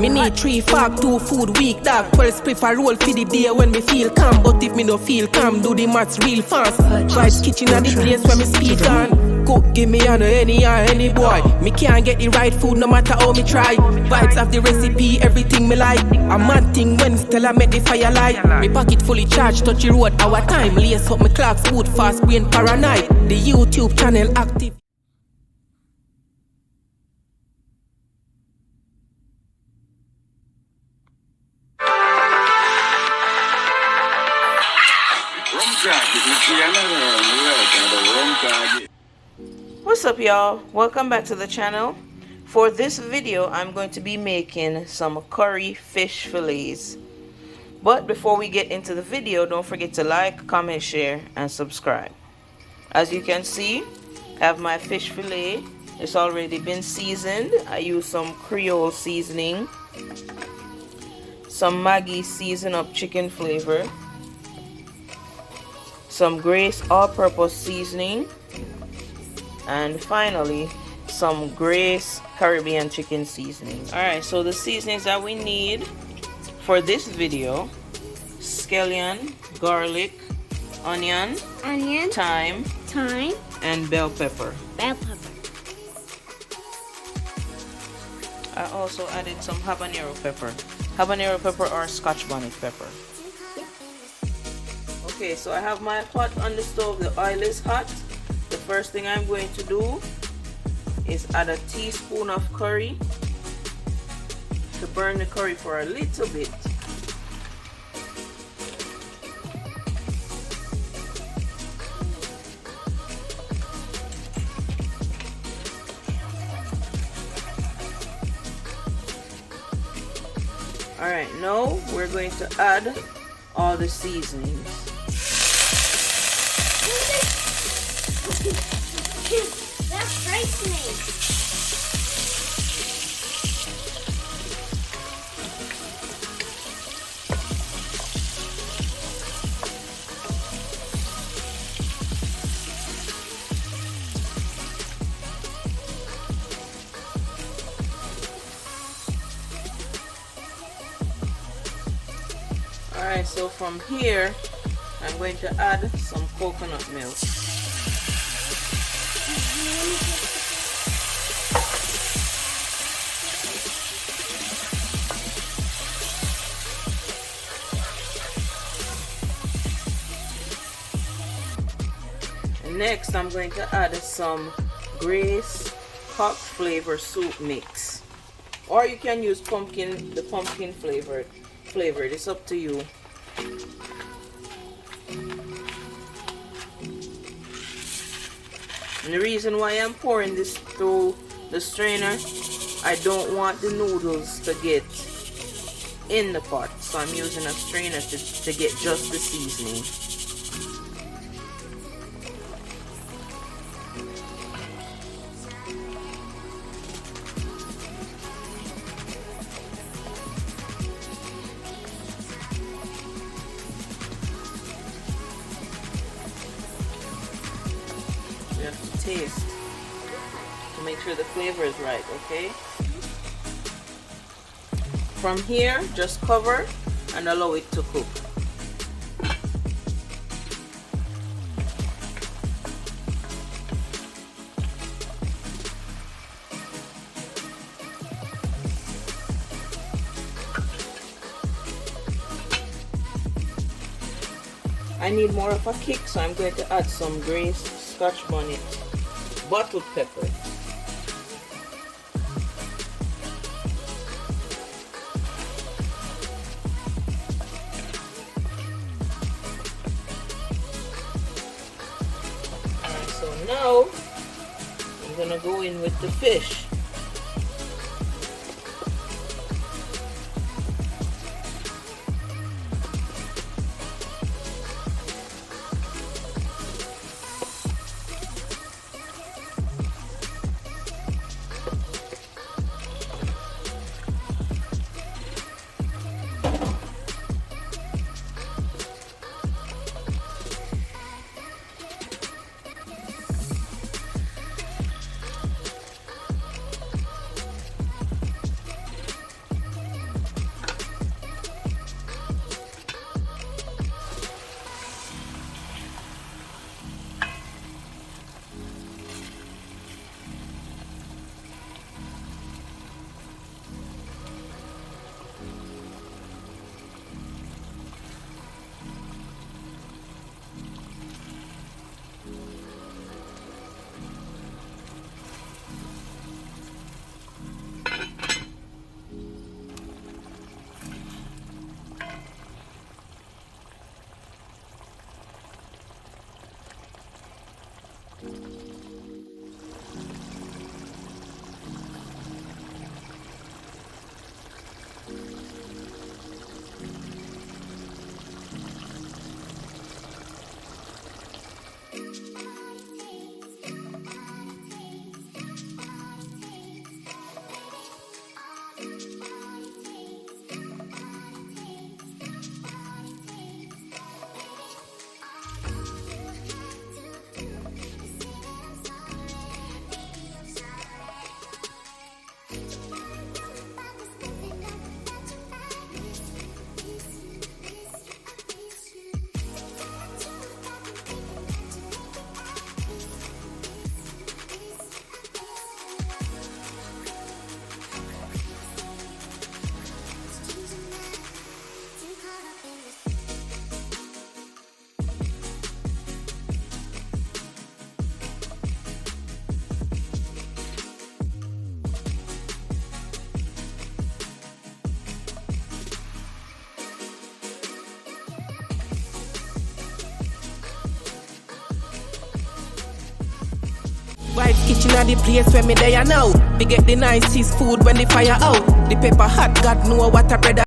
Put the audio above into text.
Me need 3 fork, 2 food week, dog. 12 spliff a roll for the day when me feel calm. But if me no feel calm, do the maths real fast. Vibes kitchen at the place where me speed on. Cook, give me on any boy. Me can't get the right food no matter how me try. Vibes of the recipe, everything me like. A mad thing when Stella make the fire light. Me pocket fully charged, touch the road, our time. Lace up me clocks, food fast, brain paranoid. The YouTube channel active. What's up, y'all? Welcome back to the channel. For this video, I'm going to be making some curry fish fillets. But before we get into the video, don't forget to like, comment, share, and subscribe. As you can see, I have my fish fillet. It's already been seasoned. I use some Creole seasoning, some Maggi season up chicken flavor, some Grace all-purpose seasoning, and finally some Grace Caribbean chicken seasoning. Alright, so the seasonings that we need for this video: scallion, garlic, onion, thyme, and bell pepper. I also added some habanero pepper or Scotch bonnet pepper. Okay, so I have my pot on the stove. The oil is hot. The first thing I'm going to do is add a teaspoon of curry to burn the curry for a little bit. Alright, now we're going to add all the seasonings. That frightens me. Alright, so from here, I'm going to add some coconut milk. And next, I'm going to add some Grace hot flavor soup mix, or you can use the pumpkin flavored. It's up to you. And the reason why I'm pouring this through the strainer, I don't want the noodles to get in the pot, so I'm using a strainer to get just the seasoning. You have to taste to make sure the flavor is right, okay? From here, just cover and allow it to cook. I need more of a kick, so I'm going to add some Grace Scotch bonnet bottled pepper. Alright, so now I'm gonna go in with the fish. Vibes kitchen are the place where me there now. We get the nicest food when the fire out. The pepper hot, God know what a bread